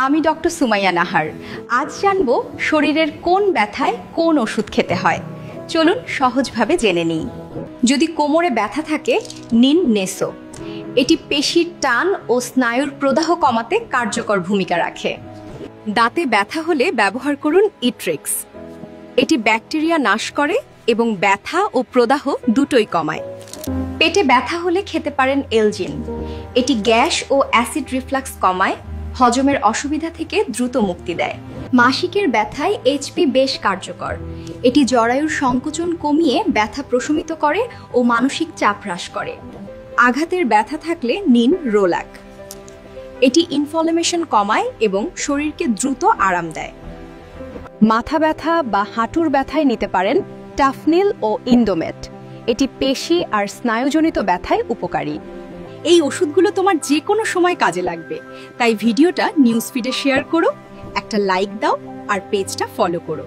আমি ডক্টর সুমাইয়া নাহার। আজ জানবো শরীরের কোন ব্যথায় কোন ওষুধ খেতে হয়। চলুন সহজভাবে জেনে নিই। যদি কোমরে ব্যথা থাকে, নিন নেসো। এটি পেশির টান ও স্নায়ুর প্রদাহ কমাতে কার্যকর ভূমিকা রাখে। দাঁতে ব্যথা হলে ব্যবহার করুন ইট্রিক্স। এটি ব্যাকটেরিয়া নাশ করে এবং ব্যথা ও প্রদাহ দুটোই কমায়। পেটে ব্যথা হলে খেতে পারেন এলজিন। এটি গ্যাস ও অ্যাসিড রিফ্লাক্স কমায়, হজমের অসুবিধা থেকে দ্রুত মুক্তি দেয়। মাসিকের ব্যথায় এইচপি বেশ কার্যকর। এটি জরায়ুর সংকোচন কমিয়ে ব্যথা প্রশমিত করে ও মানসিক চাপ হ্রাস করে। আঘাতের ব্যথা থাকলে নিন রোলাক। এটি ইনফ্লামেশন কমায় এবং শরীরকে দ্রুত আরাম দেয়। মাথা ব্যথা বা হাঁটুর ব্যথায় নিতে পারেন টাফনিল ও ইন্ডোমেট। এটি পেশি আর স্নায়ুজনিত ব্যথায় উপকারী। এই ওষুধগুলো তোমার যে কোনো সময় কাজে লাগবে, তাই ভিডিওটা নিউজ ফিডে শেয়ার করো, একটা লাইক দাও আর পেজটা ফলো করো।